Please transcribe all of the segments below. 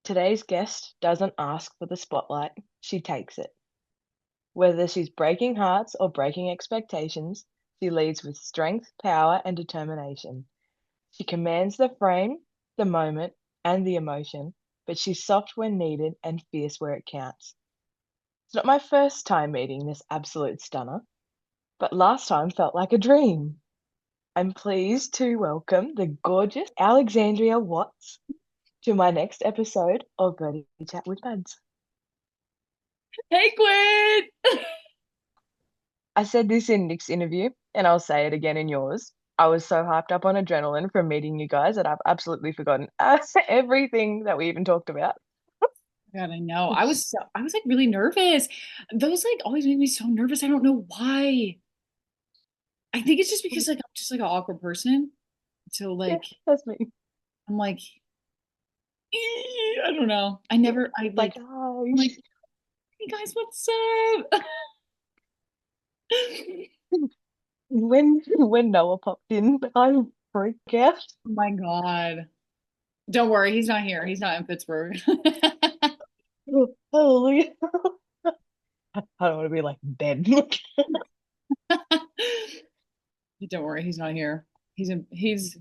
Today's guest doesn't ask for the spotlight, she takes it. Whether she's breaking hearts or breaking expectations, she leads with strength, power, and determination. She commands the frame, the moment, and the emotion, but she's soft when needed and fierce where it counts. It's not my first time meeting this absolute stunner, but last time felt like a dream. I'm pleased to welcome the gorgeous Alexandria Watts to my next episode of VertiChat with Buds. Hey, Quinn! I said this in Nick's interview, and I'll say it again in yours. I was so hyped up on adrenaline from meeting you guys that I've absolutely forgotten everything that we even talked about. God, I know. I was like really nervous. Those like always make me so nervous. I don't know why. I think it's just because like I'm just like an awkward person. So Yeah, like that's me. I'm like I don't know. I never I Like, like hi. I'm like, hey guys, what's up? When Noah popped in, I freaked out. Oh my God. Don't worry, he's not here. He's not in Pittsburgh. Oh, hallelujah. I don't want to be like dead. Don't worry, he's not here. He's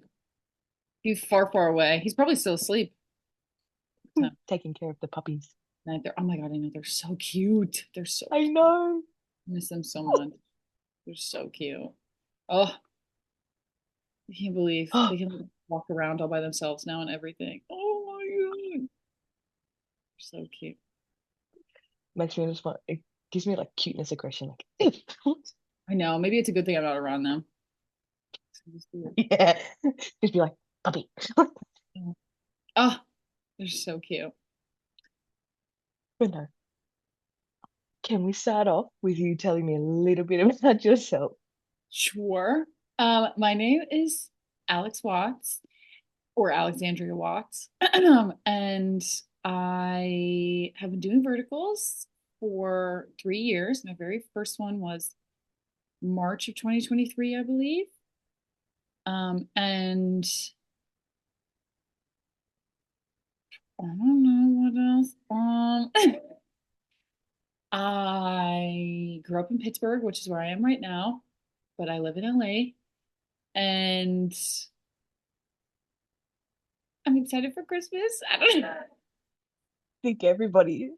far, far away. He's probably still asleep. So, Taking care of the puppies. oh my God, I know they're so cute. They're so I cute. know. I miss them so much. They're so cute. Oh, I can't believe they can like, walk around all by themselves now and everything. Oh my God. They're so cute. Makes me just want, it gives me like cuteness aggression. Like, I know. Maybe it's a good thing I'm not around them. It's weird. yeah. Just be like, puppy. Oh, they're so cute. But no. Can we start off with you telling me a little bit about yourself? Sure. My name is Alex Watts or Alexandria Watts. And I have been doing verticals for 3 years. My very first one was March of 2023, I believe. And I don't know what else. I grew up in Pittsburgh, which is where I am right now, but I live in LA, and I'm excited for Christmas. I don't know. I think everybody is.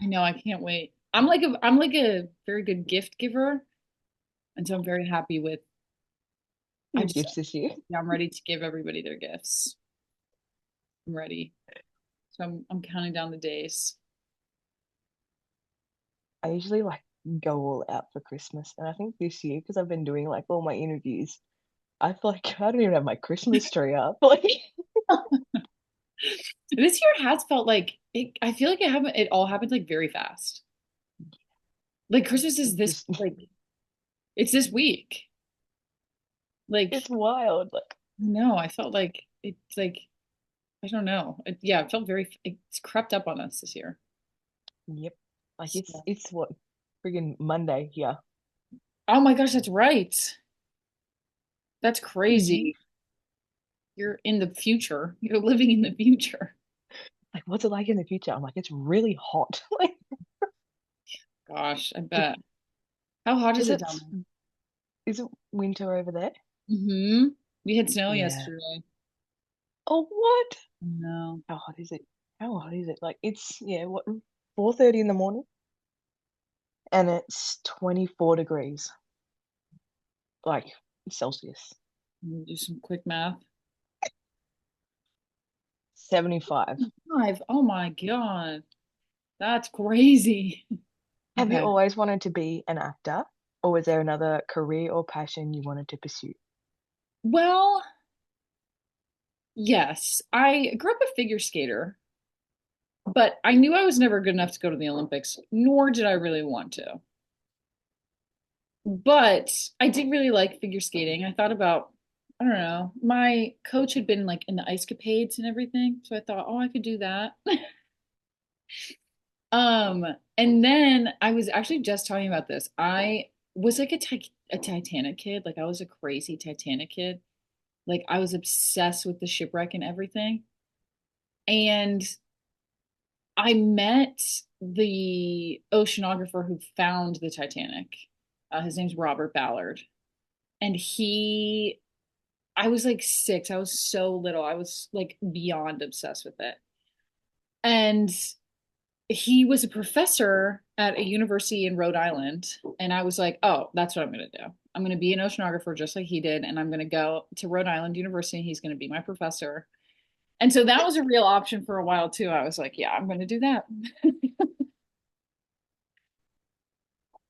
I know, I can't wait. I'm like a very good gift giver, and so I'm very happy with. I Your just gifts this year. yeah, I'm ready to give everybody their gifts. I'm ready. So I'm counting down the days. I usually like go all out for Christmas. And I think this year, because I've been doing like all my interviews, I feel like I don't even have my Christmas tree up. Like, This year has felt like it, I feel like it all happened like very fast. Like Christmas is it's this just, like it's this week. Like it's wild. Like, no, I felt like it's like I don't know. Yeah, it felt very it's crept up on us this year. yep. Like So- it's what friggin' Monday here. oh my gosh, that's right. That's You crazy. You're in the future. You're living in the future. like what's it like in the future? I'm like, it's really hot. Like, Gosh, I bet. How hot is is it it down there? is it winter over there? We had snow Yeah. yesterday. Oh, what? No. How hot is it? How hot is it? Like it's yeah, what 4:30 in the morning and it's 24 degrees, like Celsius. Do some quick math. 75. 5. Oh my God. That's crazy. Have you Okay. always wanted to be an actor, or was there another career or passion you wanted to pursue? Well, yes. I grew up a figure skater, but I knew I was never good enough to go to the Olympics, nor did I really want to. But I did really like figure skating. I thought about, I don't know, my coach had been like in the ice capades and everything, so I thought, oh, I could do that. Um, and then I was actually just talking about this. I was like a Titanic kid. Like I was a crazy Titanic kid. Like I was obsessed with the shipwreck and everything. And I met the oceanographer who found the Titanic. His name's Robert Ballard. And I was like 6. I was so little. I was like beyond obsessed with it. And he was a professor at a university in Rhode Island. And I was like, oh, that's what I'm going to do. I'm going to be an oceanographer just like he did. And I'm going to go to Rhode Island University. And he's going to be my professor. And so that was a real option for a while too. I was like, yeah, I'm going to do that.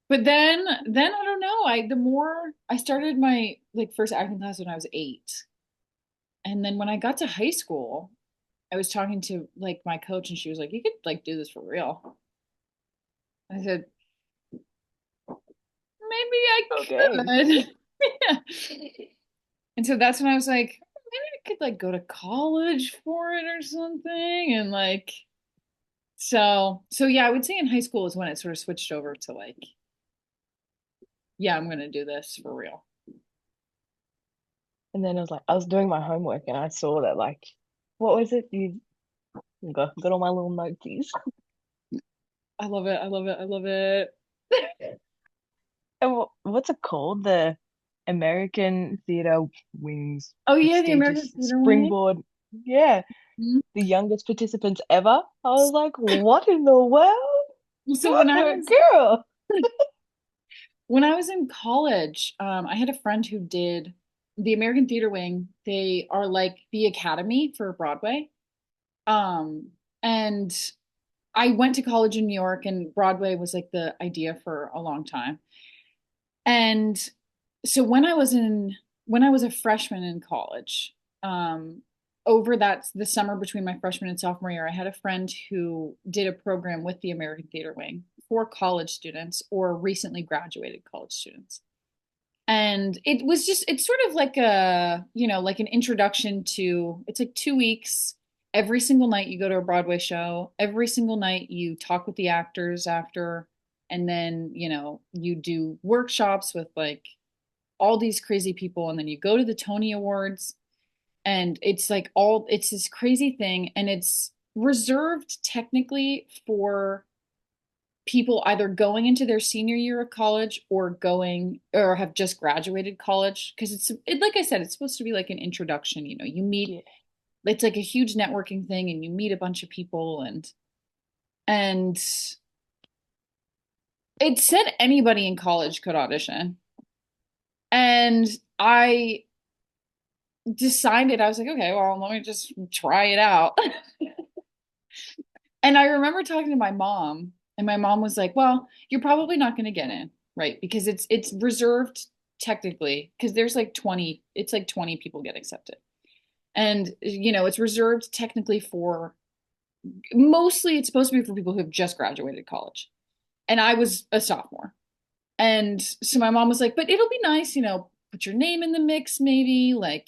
But then I don't know. The more I started my like first acting class when I was 8. And then when I got to high school, I was talking to like my coach and she was like, you could like do this for real. I said, maybe I Okay. could. Yeah. And so that's when I was like, maybe I could like go to college for it or something. And like, so yeah, I would say in high school is when it sort of switched over to like, yeah, I'm gonna do this for real. And then I was doing my homework and I saw that like, what was it? You got all my little noties. I love it. I love it. I love it. And what's it called? The American Theatre Wings Oh yeah, the American prestigious Theatre Wing. Springboard. Yeah, Mhm. the youngest participants ever. I was like, what in the world? So Go girl. when I was in college, I had a friend who did the American Theatre Wing. They are like the academy for Broadway. Um, and I went to college in New York, and Broadway was like the idea for a long time. And so when I was a freshman in college, over that the summer between my freshman and sophomore year, I had a friend who did a program with the American Theatre Wing for college students or recently graduated college students. And it's sort of like like an introduction to, it's like 2 weeks. Every single night you go to a Broadway show. Every single night you talk with the actors after, and then, you do workshops with like all these crazy people, and then you go to the Tony Awards, and it's this crazy thing, and it's reserved technically for people either going into their senior year of college or going or have just graduated college, because like I said, it's supposed to be like an introduction. You meet, Yeah. it's like a huge networking thing, and you meet a bunch of people, and it said anybody in college could audition. And I decided, I was like, okay, well, let me just try it out. And I remember talking to my mom, and my mom was like, well, you're probably not going to get in, right? Because it's reserved technically, because there's like 20, it's like 20 people get accepted. And it's reserved technically for, mostly it's supposed to be for people who have just graduated college. And I was a sophomore. And so my mom was like, but it'll be nice, put your name in the mix, maybe, like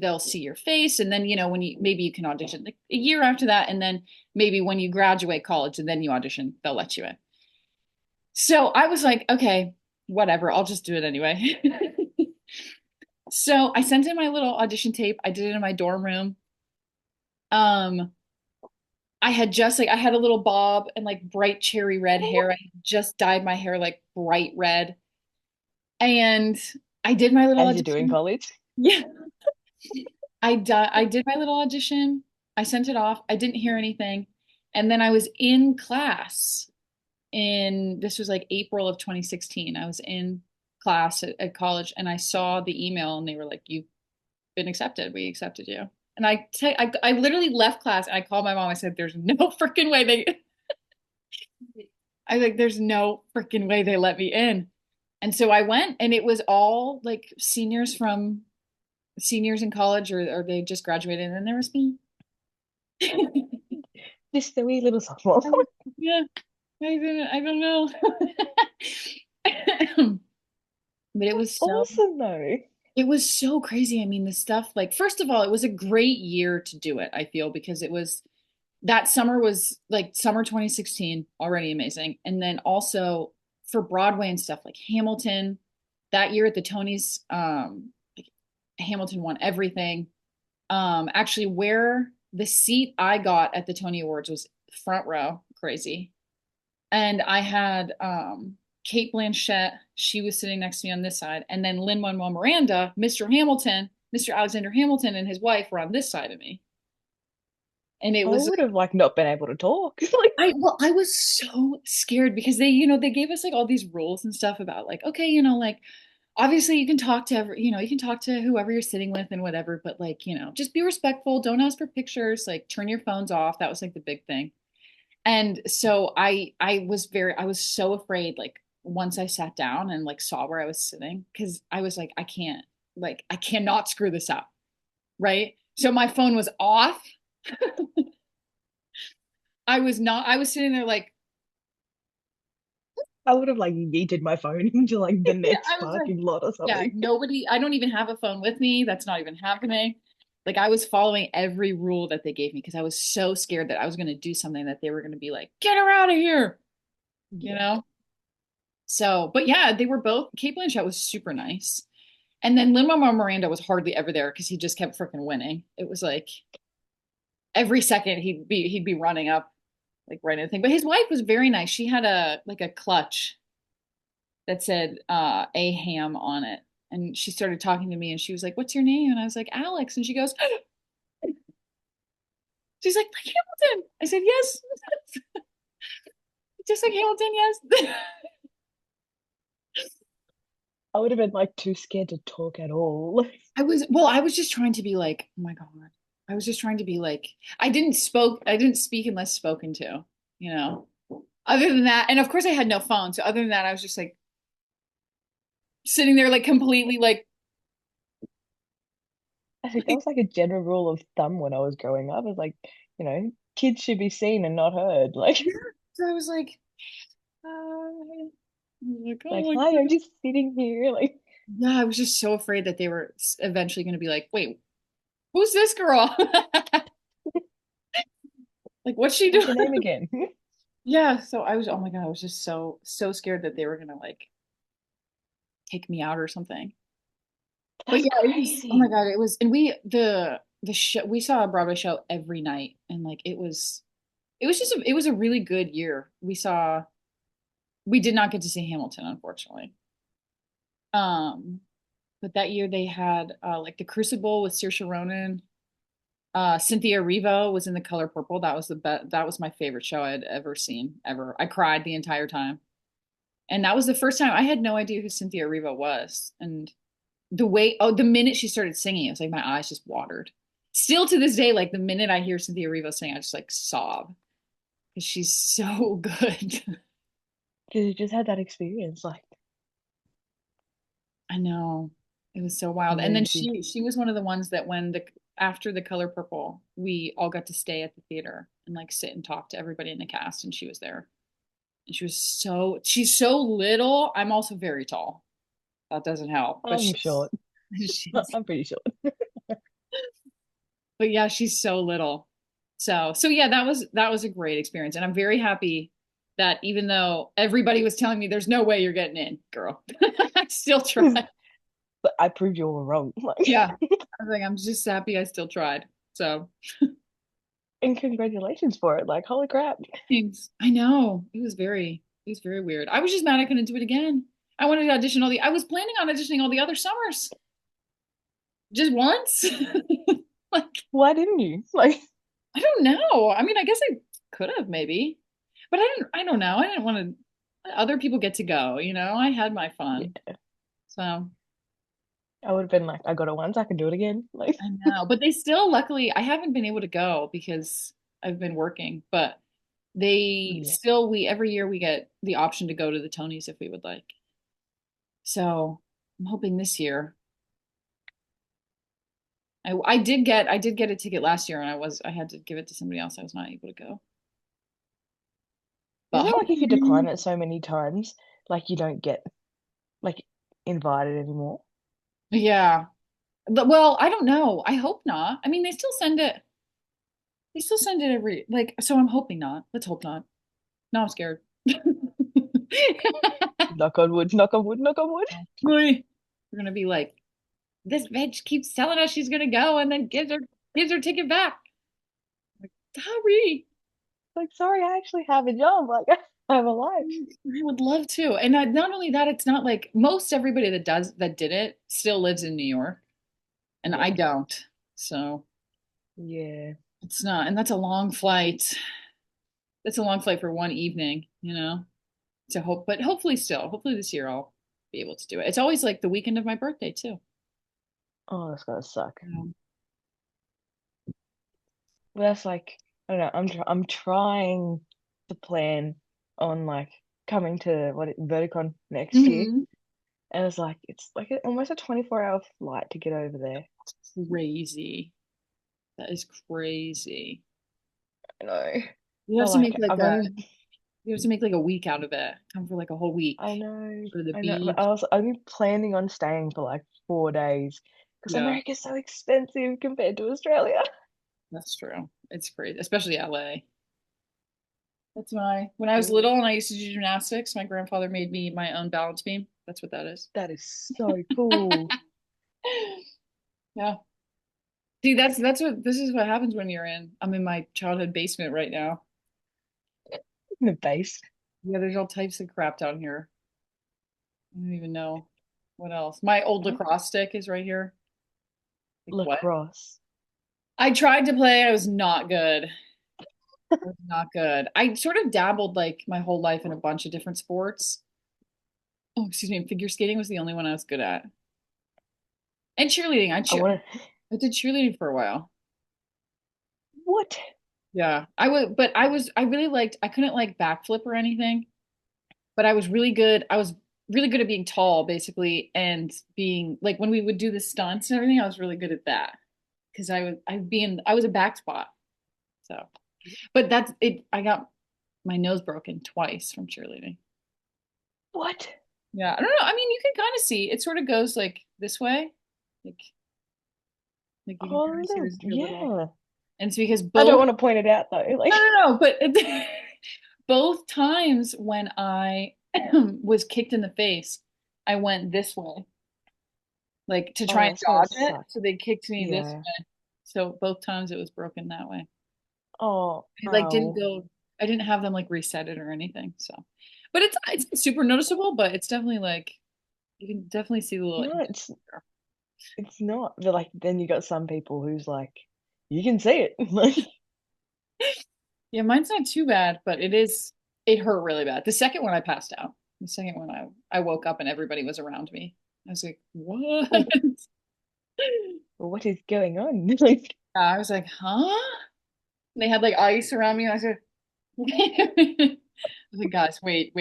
they'll see your face. And then, when maybe you can audition like a year after that. And then maybe when you graduate college and then you audition, they'll let you in. So I was like, okay, whatever, I'll just do it anyway. So I sent in my little audition tape. I did it in my dorm room. Um, I had a little bob and like bright cherry red hair. I just dyed my hair like bright red. And I did my little As you do in audition. college. Yeah. I did my little audition. I sent it off. I didn't hear anything. And then I was in class this was like April of 2016. I was in class at college, and I saw the email, and they were like, you've been accepted. We accepted you. And I literally left class, and I called my mom. I said, there's no freaking way I was like, there's no freaking way they let me in. And so I went, and it was all like seniors in college, or they just graduated, and there was me. Just a wee little sophomore. Yeah, I don't know. But Awesome though. it was so crazy. I mean, the stuff, like, first of all, it was a great year to do it, I feel, because that summer was like summer 2016, already amazing. And then also for Broadway and stuff like Hamilton, that year at the Tonys, like Hamilton won everything. Actually, where the seat I got at the Tony Awards was front row, crazy. And I had Kate Blanchett, she was sitting next to me on this side, and then Lin-Manuel Miranda, Mr. Hamilton, Mr. Alexander Hamilton and his wife were on this side of me. And it I was would have like not been able to talk. Like, I was so scared because they gave us like all these rules and stuff about like, okay, like obviously you can talk to you can talk to whoever you're sitting with and whatever, but like, just be respectful, don't ask for pictures, like turn your phones off. That was like the big thing. And so I was so afraid like once I sat down and like saw where I was sitting because I was like I cannot screw this up, right? So my phone was off. I was sitting there like I would have like yeeted my phone into like the yeah, next I was like parking lot or yeah, something. nobody, I don't even have a phone with me. That's not even happening. Like I was following every rule that they gave me because I was so scared that I was going to do something that they were going to be like, get her out of here, you Yeah. know? So, but yeah, they were both, Kate Blanchett was super nice. And then Lin-Manuel Miranda was hardly ever there because he just kept freaking winning. It was like every second he'd be running up like right in the thing. But his wife was very nice. She had a clutch that said a ham on it. And she started talking to me and she was like, what's your name? And I was like, Alex. And she goes, she's like Hamilton. I said, yes. Just like Hamilton, yes. I would have been like too scared to talk at all. I was just trying to be like, oh my God. I was just trying to be like, I didn't speak unless spoken to, you know. Other than that, and of course I had no phone. So other than that, I was just like sitting there like completely like I think that was like a general rule of thumb when I was growing up. It's like, kids should be seen and not heard. Like, yeah. So I was like, like, oh my hi, I'm God. just sitting here. Like, Yeah, I was just so afraid that they were eventually going to be like, wait, who's this girl? Like, what's she what's doing? your name again? Yeah, so I was, oh my God, I was just so scared that they were gonna like take me out or something. But That's yeah, it was, oh my crazy. God, it was, and the show, we saw a Broadway show every night, and like it was just, it was a really good year. We did not get to see Hamilton, unfortunately. Um, but that year they had like The Crucible with Saoirse Ronan. Cynthia Erivo was in The Color Purple. That was the best. That was my favorite show I had ever seen, ever. I cried the entire time. And that was the first time I had no idea who Cynthia Erivo was. And the minute she started singing, it was like my eyes just watered. Still to this day, like the minute I hear Cynthia Erivo sing, I just like sob because she's so good. Because you just had that experience. Like, I know. It was so wild. And then moves you. she was one of the ones that when the after The Color Purple, we all got to stay at the theater and like sit and talk to everybody in the cast, and she was there. And she's so little. I'm also very tall. That doesn't help. But I'm short. she's I'm pretty short. but yeah, she's so little. So yeah, that was a great experience. And I'm very happy that even though everybody was telling me there's no way you're getting in, girl, I still tried. But I proved you all wrong. Like, Yeah. I was like, I'm just happy I still tried. So and congratulations for it. Like, holy crap. thanks. I know. It was very weird. I was just mad I couldn't do it again. I was planning on auditioning all the other summers. Just once. Like, Why didn't you? Like, I don't know. I mean, I guess I could have maybe, but I don't know. I didn't want to let other people get to go, you know. I had my fun. yeah. So, I would have been like, I got it once, I can do it again. Like, I know, but they still luckily I haven't been able to go because I've been working, but they yeah. still we every year we get the option to go to the Tonys if we would like. So, I'm hoping this year. I did get a ticket last year and I had to give it to somebody else. I was not able to go. But Isn't it like if you hopefully, decline it so many times, like you don't get like invited anymore? yeah. Well, I don't know. I hope not. I mean, they still send it. They still send it every like. So I'm hoping not. Let's hope not. No, I'm scared. Knock on wood, knock on wood, knock on wood. We're gonna be like, this bitch keeps telling us she's gonna go and then gives her ticket back. Like, hurry. Like, sorry, I actually have a job. Like, I have a life. I would love to. And not only that, it's not like most everybody that did it still lives in New York, and I Yeah. don't. So Yeah. it's not, and that's a long flight. That's a long flight for one evening, to hope, but hopefully this year I'll be able to do it. It's always like the weekend of my birthday too. Oh, that's gotta suck. Um, But that's like, I don't know. I'm trying to plan on like coming to Verticon next year, mhm. and it's like almost a 24-hour flight to get over there. Crazy. That is crazy. I know. You have But to make like like I've a only you have to make like a week out of it. Come for like a whole week. Go to the I know, but beach. I was only planning on staying for like 4 days because Yeah, America's so expensive compared to Australia. that's true. It's crazy, especially LA. That's why when I was Yeah. little and I used to do gymnastics, my grandfather made me my own balance beam. That's what that is. That is so cool. Yeah. See, that's what this is what happens when I'm in my childhood basement right now. In the base. Yeah, there's all types of crap down here. I don't even know what else. My old I lacrosse stick is right here. Like what? lacrosse. I tried to play, I was not good. I was not good. I sort of dabbled like my whole life in a bunch of different sports. Oh, excuse me, figure skating was the only one I was good at. And cheerleading. I want to. I did cheerleading for a while. What? Yeah. I really liked I couldn't like backflip or anything, but I was really good at being tall basically and being like when we would do the stunts and everything, I was really good at that because I was a back spot. So, but that's it. I got my nose broken twice from cheerleading. What? Yeah, I don't know. I mean, you can kind of see it sort of goes like this way, like like you can kind of see there's your little, Yeah. and it's because I don't both want to point it out though. no Like, no no, but both times when I was kicked in the face, I went this way, like to try oh, and that's gotta dodge it. suck. So they kicked me this Yeah. way. So both times it was broken that way. Oh, I like didn't ow. go. I didn't have them like reset it or anything. So, but it's super noticeable. But it's definitely like you can definitely see the little. No, it's not. But like, then you got some people who's like, you can see it. Like, Yeah, mine's not too bad, but it is. It hurt really bad. The second one I passed out. The second one I woke up and everybody was around me. I was like, what? oh, what is going on? Like, I was like, huh? And they had like ice around me, and I said, wait a minute. I was like, guys, wait.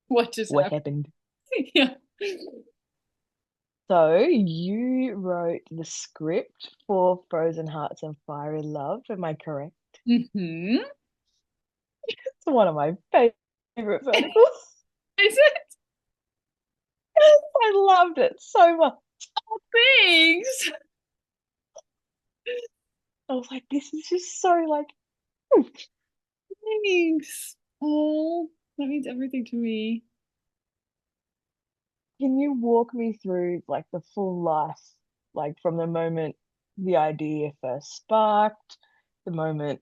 What just what happened? happened? Yeah. So you wrote the script for Frozen Hearts and Fiery Love, am I correct? Hmm. It's one of my favorite verticals. Is it? I loved it so much. Thanks. I was like, this is just so like, Thanks. Oh, that means everything to me. can you walk me through like the full life, like from the moment the idea first sparked, the moment,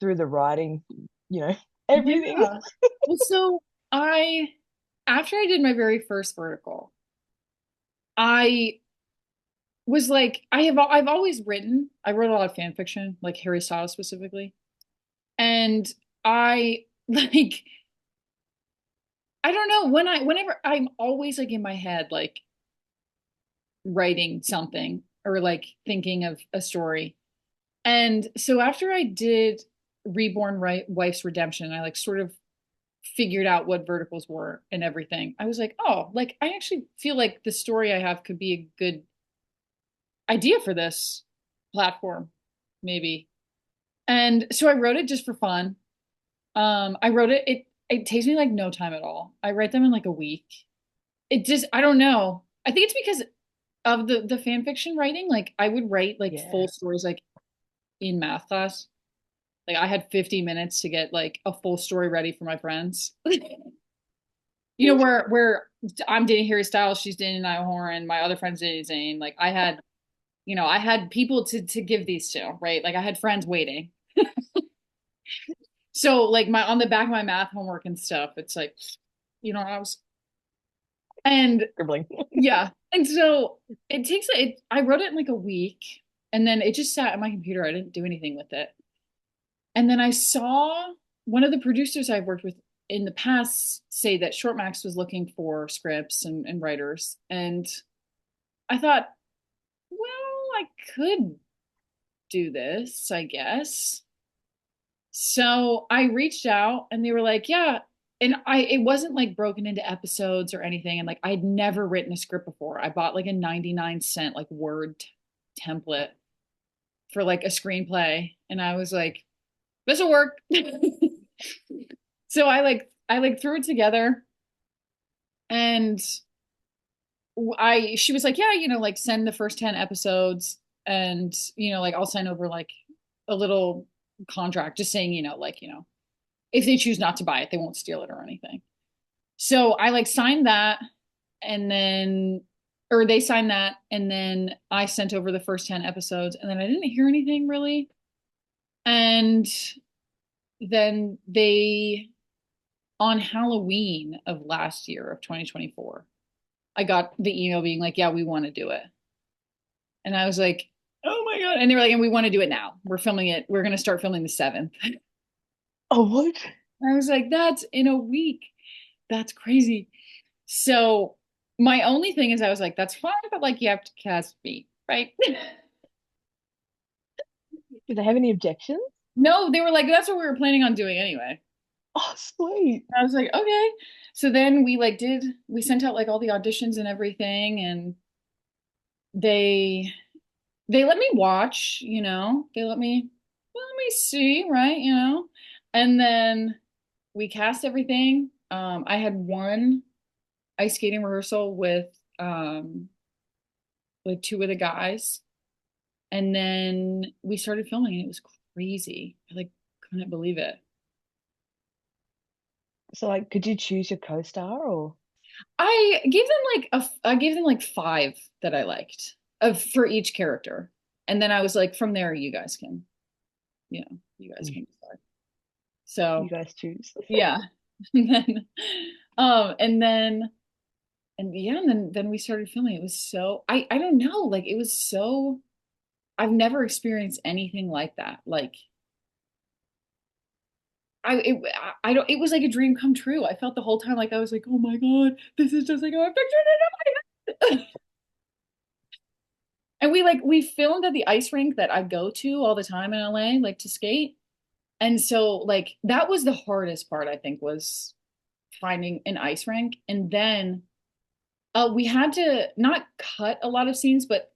through the writing, you know, everything. Yeah. Well, so I, after I did my very first vertical, I was like, I've always written. I wrote a lot of fan fiction, like Harry Styles specifically, and I like I don't know whenever I'm always like in my head like writing something or like thinking of a story. And so after I did Wife's Redemption, I like sort of figured out what verticals were and everything. I was like, oh, like I actually feel like the story I have could be a good idea for this platform, maybe. And so I wrote it just for fun. I wrote it takes me like no time at all. I write them in like a week. It just I don't know. I think it's because of the fan fiction writing. Like I would write like full Yeah. stories like in math class. Like I had 50 minutes to get like a full story ready for my friends. Where I'm dating Harry Styles, she's dating Niall Horan, my other friend's dating Zayn. Like I had people to give these to, right? Like I had friends waiting. So like my on the back of my math homework and stuff, it's like, I was and Scribbling. yeah. And so it takes it I wrote it in like a week and then it just sat on my computer. I didn't do anything with it. And then I saw one of the producers I've worked with in the past say that Short Max was looking for scripts and writers. And I thought, well, I could do this, I guess. So I reached out and they were like, yeah. And it wasn't like broken into episodes or anything. And like I'd never written a script before. I bought like a 99-cent like Word template for like a screenplay. And I was like, this will work. So I like threw it together and I she was like, yeah, like send the first 10 episodes and like I'll send over like a little contract just saying, if they choose not to buy it, they won't steal it or anything. So I like signed that and then or they signed that and then I sent over the first 10 episodes and then I didn't hear anything really. And then they on Halloween of last year of 2024, I got the email being like, yeah, we want to do it. And I was like, oh my God. And they were like, and we want to do it now. We're filming it. We're going to start filming the 7th. Oh, what? I was like, that's in a week. That's crazy. So my only thing is I was like, that's fine, but like you have to cast me, right? Did they have any objections? No, they were like, that's what we were planning on doing anyway. Oh, sweet. I was like, okay. So then we sent out like all the auditions and everything and they they let me watch, they let me see, right, and then we cast everything. I had one ice skating rehearsal with two of the guys, and then we started filming, and it was crazy. I like couldn't believe it. So, like, could you choose your co-star or? I gave them like five that I liked of for each character, and then I was like, from there, you guys You can decide. So you guys choose. yeah, and then and then and yeah, and then we started filming. It was so I don't know, like it was so I've never experienced anything like that. Like I don't it was like a dream come true. I felt the whole time like I was like, oh my God, this is just like how I pictured it in my head. And we filmed at the ice rink that I go to all the time in LA, like to skate. And so like that was the hardest part, I think, was finding an ice rink. And then we had to not cut a lot of scenes, but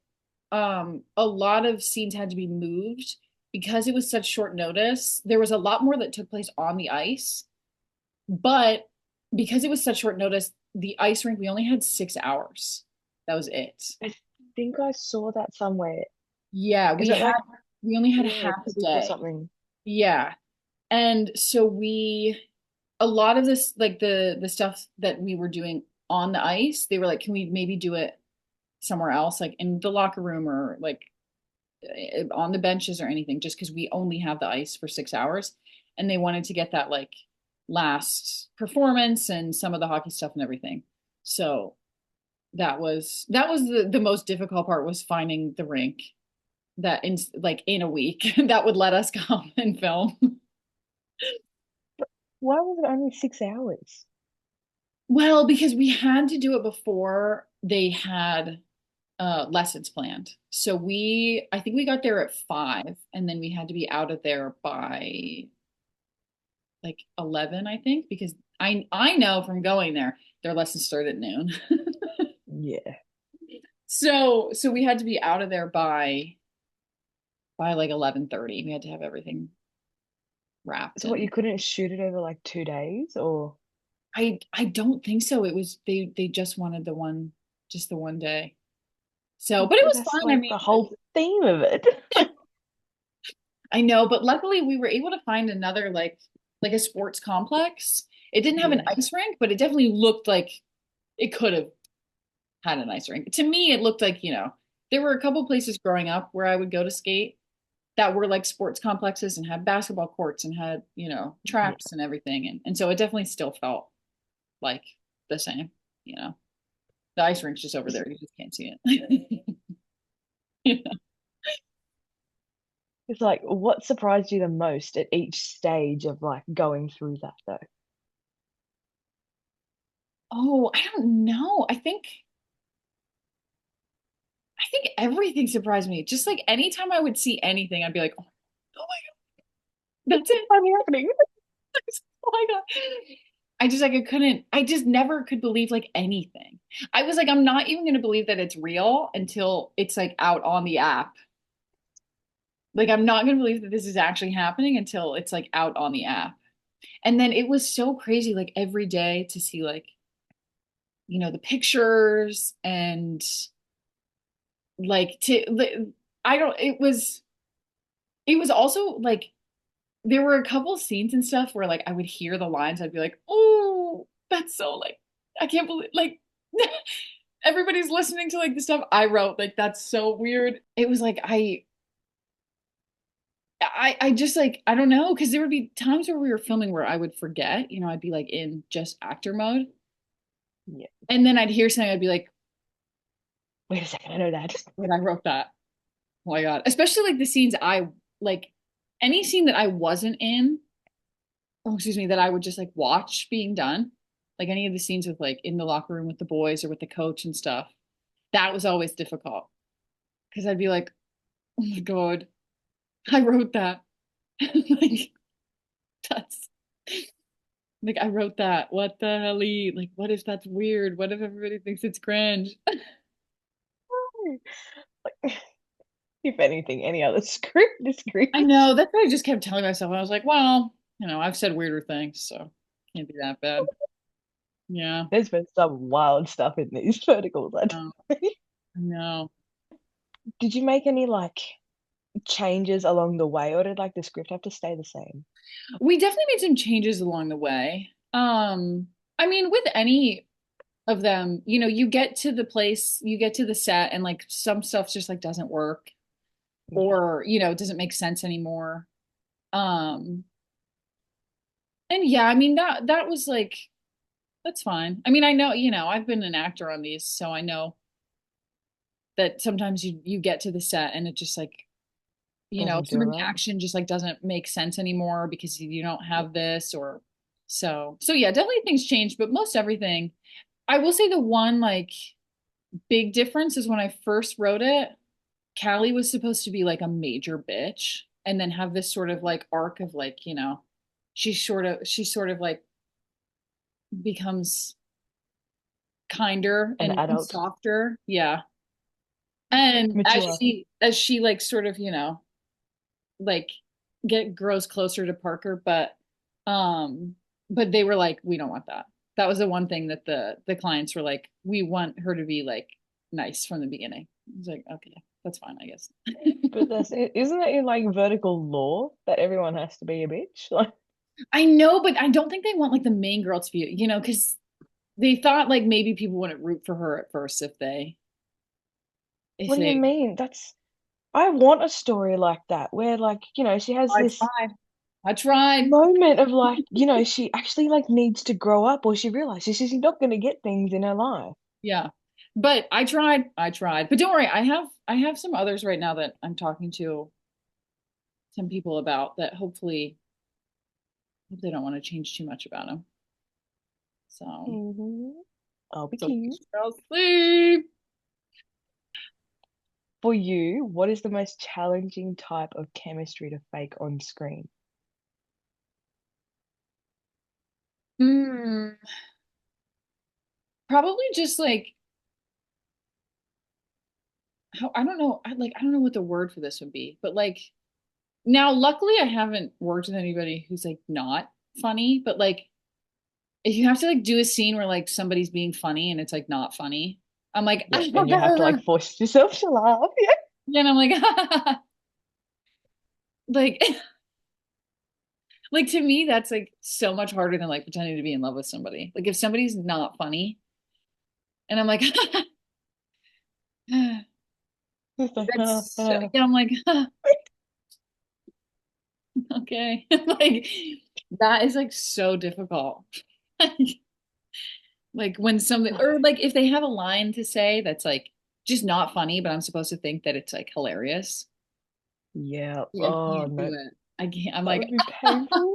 a lot of scenes had to be moved because it was such short notice. There was a lot more that took place on the ice, but because it was such short notice, the ice rink, we only had 6 hours. That was it. I think I saw that somewhere. Yeah, Is it like, we only had yeah, half a public or day. something? Yeah. And so a lot of this, like the stuff that we were doing on the ice, they were like, can we maybe do it somewhere else, like in the locker room or like on the benches or anything, just because we only have the ice for 6 hours. And they wanted to get that like last performance and some of the hockey stuff and everything. So that was the most difficult part was finding the rink that in a week that would let us come and film. Why was it only 6 hours? Well, because we had to do it before they had lessons planned. So I think we got there at 5 and then we had to be out of there by like 11, I think, because I know from going there, their lessons start at noon. Yeah. So we had to be out of there by like 11:30. We had to have everything wrapped So what, you and couldn't shoot it over like 2 days or? I don't think so. It was they just wanted just the one day. So, but it But was that's fun. I like mean, the whole theme of it. I know, but luckily we were able to find another like a sports complex. It didn't have an Yeah. ice rink, but it definitely looked like it could have had an ice rink. To me, it looked like, there were a couple places growing up where I would go to skate, that were like sports complexes and had basketball courts and had, Yeah. traps and everything. And so it definitely still felt like the same, you know. The ice rink's just over there. You just can't see it. Yeah. It's like, what surprised you the most at each stage of like going through that though? Oh, I don't know. I think everything surprised me. Just like anytime I would see anything, I'd be like, oh my God, that's it. Finally happening. Oh my God. I just like I just never could believe like anything. I was like, I'm not even gonna believe that it's real until it's like out on the app. Like I'm not gonna believe that this is actually happening until it's like out on the app. And then it was so crazy, like every day to see like, the pictures and like I don't, it was also like there were a couple scenes and stuff where like I would hear the lines, I'd be like, oh, that's so like I can't believe like everybody's listening to like the stuff I wrote. Like that's so weird. It was like I just like I don't know because there would be times where we were filming where I would forget, I'd be like in just actor mode, Yeah. and then I'd hear something, I'd be like, Wait a second, I know that. "Wait, I wrote that." Oh my God. Especially like the scenes I like any scene that I wasn't in, oh, excuse me, that I would just like watch being done. Like any of the scenes with like in the locker room with the boys or with the coach and stuff. That was always difficult because I'd be like, oh my God, I wrote that. Like that's like I wrote that. What the hell? Like, what if that's weird? What if everybody thinks it's cringe? Like, if anything, any other script is I cringe. know. That's what I just kept telling myself. I was like, well, I've said weirder things, so can't be that bad. Yeah. There's been some wild stuff in these verticals. No, no. Did you make any like changes along the way, or did like the script have to stay the same? We definitely made some changes along the way. I mean, with any of them, you get to the place, you get to the set, and like some stuff just like doesn't work, Yeah. or it doesn't make sense anymore. Um, and yeah, I mean that was like that's fine. I mean, I know, I've been an actor on these, so I know that sometimes you get to the set and it just like, Doesn't some feel of the right. action just like doesn't make sense anymore because you don't have this or so yeah, definitely things change, but most everything. I will say the one like big difference is when I first wrote it, Callie was supposed to be like a major bitch and then have this sort of like arc of like, she sort of like becomes kinder An and adult, softer. Yeah. And mature. as she like sort of, like get grows closer to Parker, um but they were like, we don't want that. That was the one thing that the clients were like, we want her to be like nice from the beginning. I was like, okay, that's fine, I guess. But that's it. Isn't it in like vertical law that everyone has to be a bitch? Like, I know, but I don't think they want like the main girl to be, because they thought like maybe people wouldn't root for her at first if what do you they mean? That's I want a story like that where like, she has I this tried. I tried. moment of like, she actually like needs to grow up or she realizes she's not going to get things in her life. Yeah. But I tried. I tried. But don't worry, I have some others right now that I'm talking to some people about that hopefully hope they don't want to change too much about them. So, I'll be so we keen. shall see. For you, what is the most challenging type of chemistry to fake on screen? Hmm. Probably just like how I don't know. I don't know what the word for this would be, but like now, luckily, I haven't worked with anybody who's like not funny. But like, if you have to like do a scene where like somebody's being funny and it's like not funny, I'm like, Yeah, and you have to like force yourself to laugh. Yeah. and I'm like, like, like to me, that's like so much harder than like pretending to be in love with somebody. Like if somebody's not funny, and I'm like, It's like, yeah, I'm like, Okay. Like that is like so difficult. Like when something or like if they have a line to say that's like just not funny, but I'm supposed to think that it's like hilarious. Yeah. Like, I Oh can't do no, it. I can't. I'm that like, would be painful.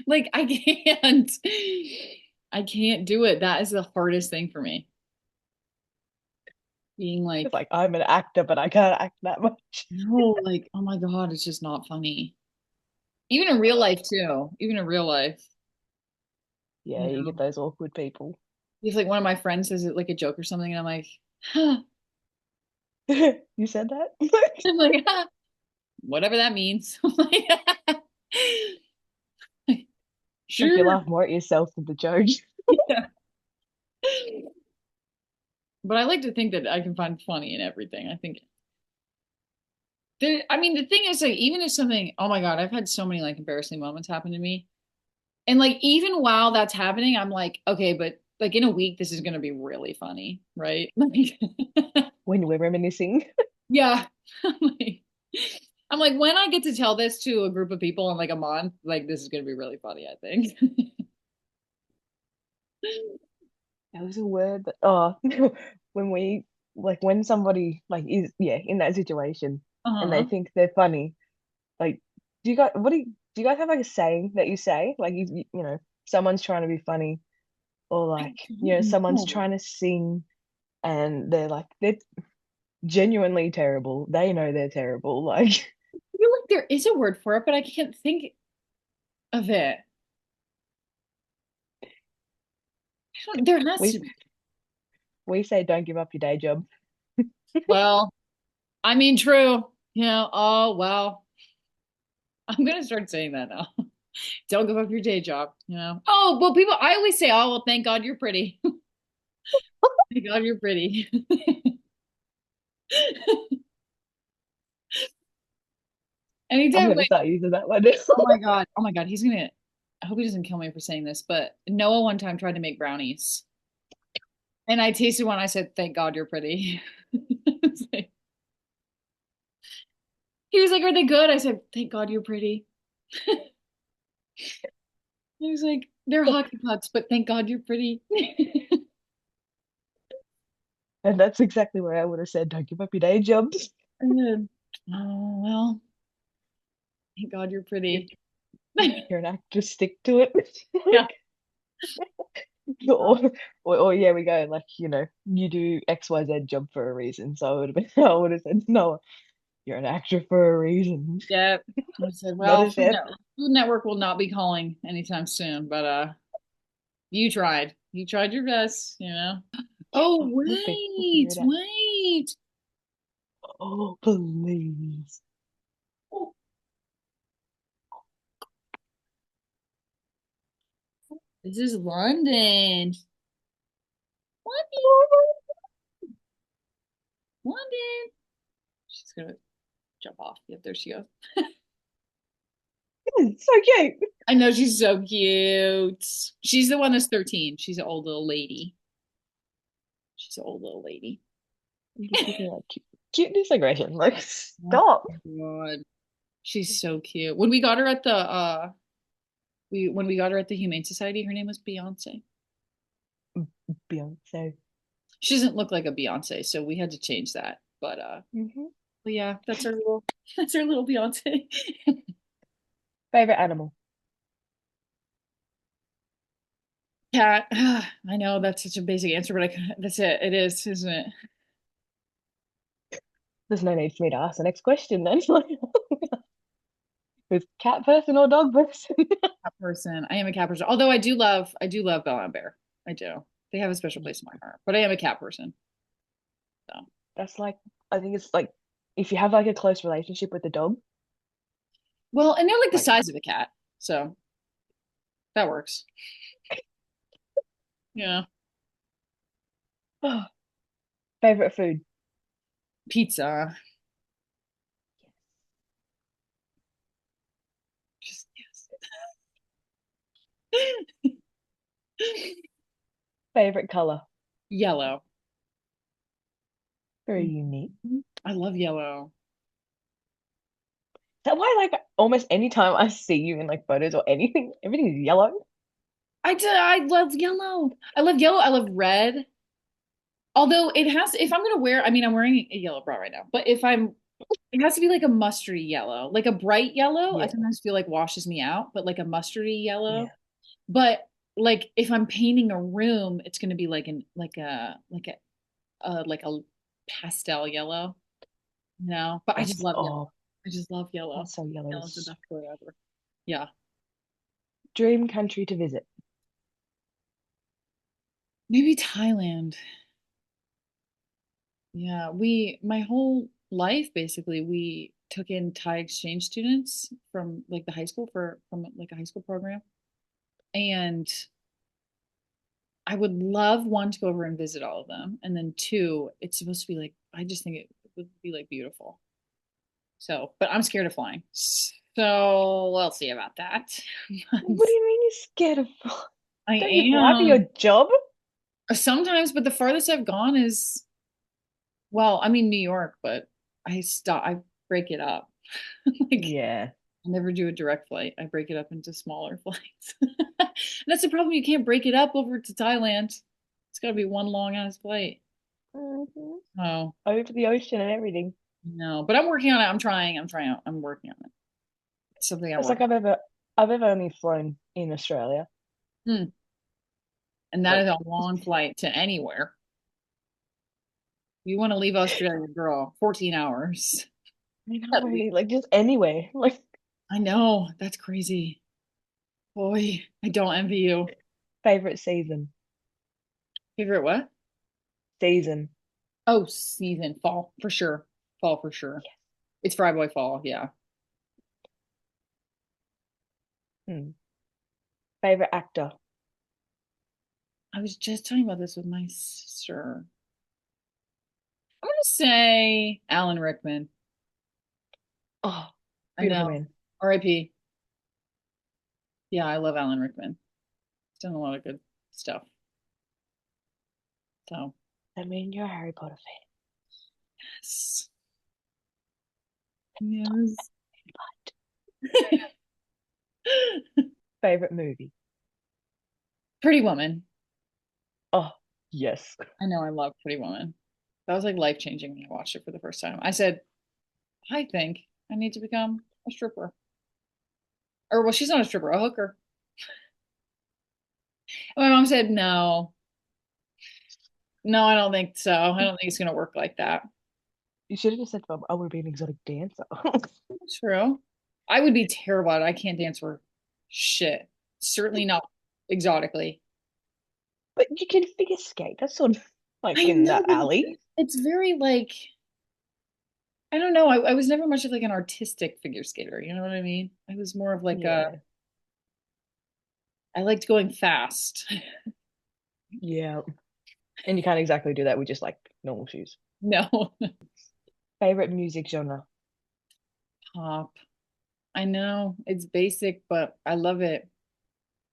like I can't. I can't do it. That is the hardest thing for me. Being It's like, like I'm an actor, but I can't act that much. no, like, oh my God, it's just not funny. Even in real life too. Even in real life, Yeah, you you know. get those awkward people. If like one of my friends says it like a joke or something, and I'm like, huh. You said that? I'm like, huh, whatever that means. I'm like, Like you sure. laugh more at yourself than the joke. Yeah. But I like to think that I can find funny in everything. I think I mean, the thing is, like, even if something, oh my God, I've had so many like embarrassing moments happen to me. And like, even while that's happening, I'm like, okay, but like in a week, this is going to be really funny, right? Like, When we're reminiscing. yeah. I'm like, I'm like, when I get to tell this to a group of people in like a month, like, this is going to be really funny, I think. That was a word that oh when we like when somebody like is yeah in that situation and they Uh-huh. think they're funny, like do you guys have like a saying that you say? Like you know, someone's trying to be funny or I like, you know, don't someone's know. trying to sing and they're genuinely terrible. They know they're terrible. Like I feel like there is a word for it, but I can't think of it. There has we to be. we say don't give up your day job. Well, I mean, true. You know, oh, well, I'm gonna start saying that now. Don't give up your day job, you know. Oh, well, people, I always say, oh, well, thank God you're pretty. Thank God you're pretty. I'm Anytime, gonna like, start using that one. oh my God, he's gonna, I hope he doesn't kill me for saying this, but Noah one time tried to make brownies. And I tasted one, I said, thank God you're pretty. It's like- he was like, are they good? I said, thank God you're pretty. He was like, they're hockey pucks, but thank God you're pretty. And that's exactly where I would have said don't give up your day jobs. And then, oh, well, thank God you're pretty. You're an actor, stick to it. Yeah. or, or yeah, we go like, you know, you do XYZ job for a reason. So I would have been, I would have said, no, you're an actor for a reason, Yeah. I said, not well, a chef. Food Network will not be calling anytime soon, but you tried. You tried your best, you know. Oh, We'll figure wait, it out. wait. Oh, please. This is London. London, London. She's gonna jump off. Yep, there she goes. It's so cute. I know she's so cute. She's the one that's 13. She's an old little lady. She's an old little lady. I'm just looking at cuteness aggression. Like, Oh stop. my God. She's so cute. When we got her at the when we got her at the Humane Society, her name was Beyonce. Beyonce. She doesn't look like a Beyonce, so we had to change that. Hmm. But yeah, that's our little that's our little Beyonce. Favorite animal? Cat. I know that's such a basic answer, but that's it. It is, isn't it? There's no need for me to ask the next question then. Like, is cat person or dog person? Cat person. I am a cat person. Although I do love Bella and Bear. I do. They have a special place in my heart. But I am a cat person. So That's like, I think it's like, if you have like a close relationship with the dog, well, and they're like the like, size of a cat, so that works. Yeah. favorite food? Pizza. Just yes. Favorite color? Yellow. Very unique. I love yellow. that why like almost any time I see you in like photos or anything, everything's yellow? I love yellow. I love yellow. I love red. Although it has, if I'm gonna wear, I mean, I'm wearing a yellow bra right now, but if I'm, it has to be like a mustardy yellow, like a bright yellow. I Yeah, sometimes feel like washes me out, but like a mustardy yeah. yellow. But like if I'm painting a room, it's gonna be like like a pastel yellow. No, but I just That's love yellow. oh, I just love yellow. that's so yellow. Yellow's the best color ever. Yeah. Dream country to visit. Maybe Thailand. Yeah, my whole life basically, we took in Thai exchange students from like the high school from like a high school program. And I would love one to go over and visit all of them. And then two, it's supposed to be like, I just think it would be like beautiful. So, but I'm scared of flying. So we'll see about that. What do you mean you're scared of flying? I Don't you fly for your am job? sometimes, but the farthest I've gone is, well, I mean New York, but I break it up. Like Yeah. I never do a direct flight. I break it up into smaller flights. That's the problem. You can't break it up over to Thailand. It's got to be one long ass flight. Hmm. Oh, Over the ocean and everything. no. But I'm working on it. I'm trying. I'm trying. I'm working on it. It's something I'm It's like working I've ever only flown in Australia. on. And that is Like a long flight to anywhere. You want to leave Australia, girl, 14 hours. I At know, least. like just anywhere. Like I know. That's crazy. Boy, I don't envy you. favorite season. Favorite what? Season. Oh, season, fall, for sure. Fall for sure. It's Fry Boy Fall, yeah. Hmm. Favorite actor. I was just talking about this with my sister. I'm gonna say Alan Rickman. Oh, I beautiful know. man. R.I.P. Yeah, I love Alan Rickman. He's done a lot of good stuff. So, I mean, you're a Harry Potter yes. Yes. fan. Favorite movie. Pretty Woman. Oh, yes. I know I love Pretty Woman. That was like life changing when I watched it for the first time. I said, I think I need to become a stripper. Or, well, she's not a stripper, a hooker. And my mom said, no, no, I don't think so. I don't think it's going to work like that. You should have just said, I would be an exotic dancer. True. I would be terrible at it. I can't dance for shit. Certainly not exotically. But you can figure skate. That's sort of like I in know, that but alley. it's very like, I don't know. I was never much of like an artistic figure skater. You know what I mean? I was more of like Yeah. I liked going fast. Yeah. And you can't exactly do that with just like normal shoes. No. Favorite music genre. Pop. I know it's basic, but I love it.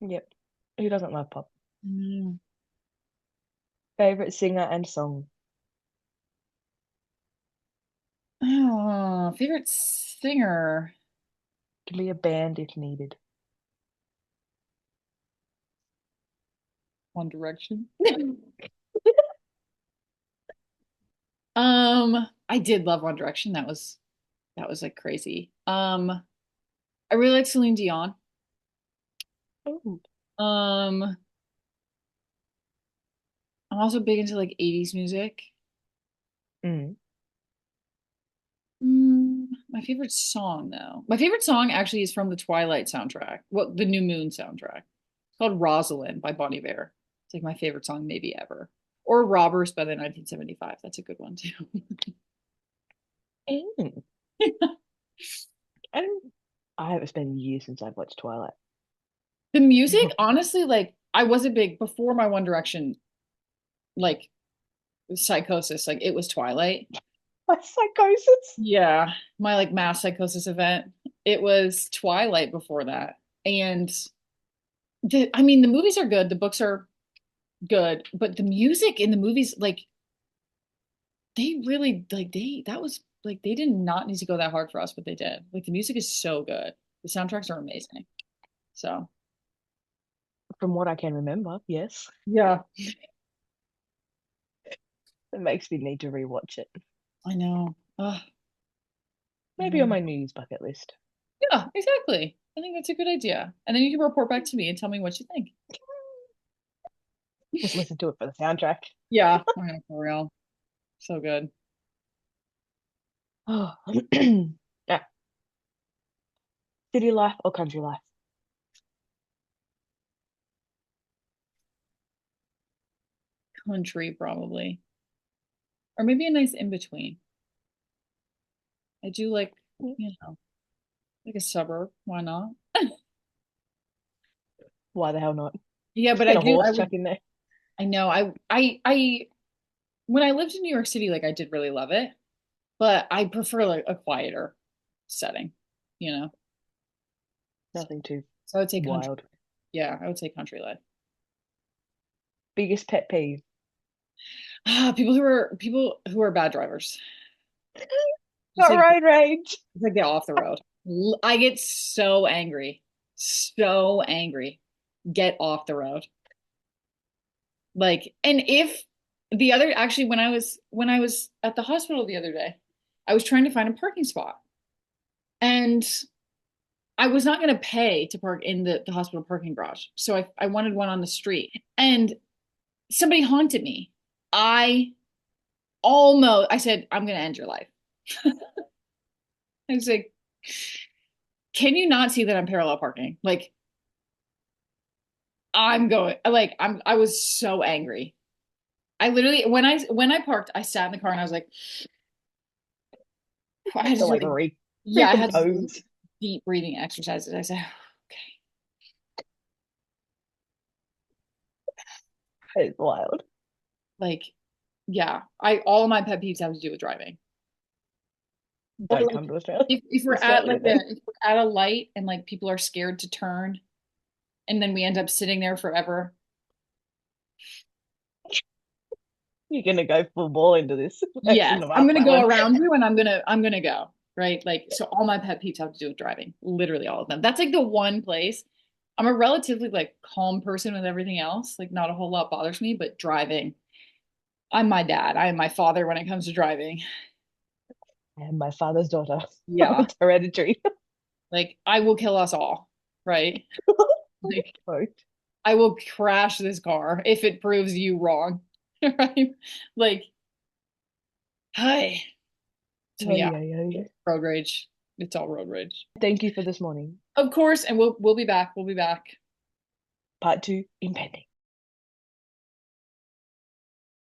Yep. Who doesn't love pop? Mm. Favorite singer and song. Oh, favorite singer, Can be a band if needed. One Direction. I did love One Direction. That was like crazy. I really like Celine Dion. Oh. Um, I'm also big into like 80s music. Mm. My favorite song though. My favorite song actually is from the Twilight soundtrack. Well, the New Moon soundtrack. It's called Rosalind by Bon Iver. It's like my favorite song maybe ever. Or Robbers by the 1975. That's a good one too. Mm. I don't, I haven't spent years since I've watched Twilight. The music, honestly, like I wasn't big before my One Direction like psychosis. Like it was Twilight. My psychosis. Yeah, my like mass psychosis event. It was Twilight before that. And I mean, the movies are good, the books are good, but the music in the movies, like they really like that was like they did not need to go that hard for us, but they did. Like the music is so good. The soundtracks are amazing. So From what I can remember, yes. yeah, It makes me need to rewatch it. I know. Ugh, I Maybe on know. my New Year's bucket list. Yeah, exactly. I think that's a good idea. And then you can report back to me and tell me what you think. Just listen to it for the soundtrack. Yeah, I know, for real. So good. Oh. Yeah. City life or country life? Country, probably. Or maybe a nice in between. I do like, you know, like a suburb. Why not? Why the hell not? Yeah, Just but I get a do. horse chuck in there. I know. When I lived in New York City, like I did really love it, but I prefer like a quieter setting, you know? Nothing too So I would say country. wild. Yeah, I would say country life. Biggest pet peeve. Ah, people who are bad drivers. Just Got like road rage. get off the road. I get so angry. So angry. Get off the road. Like, and if the other actually when I was at the hospital the other day, I was trying to find a parking spot. And I was not going to pay to park in the hospital parking garage. So I wanted one on the street. And somebody honked at me. I said, I'm going to end your life. I was like, can you not see that I'm parallel parking? Like, I was so angry. I literally, when I parked, I sat in the car and I was like, I had To to do like like, yeah, I had to do recompose. deep breathing exercises. I said, okay. It's wild. Like, yeah, all of my pet peeves have to do with driving. Or Don't like come to Australia. if we're We'll at start like living. if we're at a light and like people are scared to turn and then we end up sitting there forever. You're gonna go full ball into this. I Yes, shouldn't have I'm asked gonna that go one. around you and I'm gonna go, right? Like so all my pet peeves have to do with driving. Literally all of them. That's like the one place. I'm a relatively like calm person with everything else. Like not a whole lot bothers me, but driving. I'm my dad. I am my father when it comes to driving. I am my father's daughter. Yeah. It's hereditary. Like I will kill us all, right? Like Quote. I will crash this car if it proves you wrong. Right? Like, hi. So Ay, yeah, ay, ay. road rage. It's all road rage. Thank you for this morning. Of course, and we'll be back. We'll be back. Part two impending.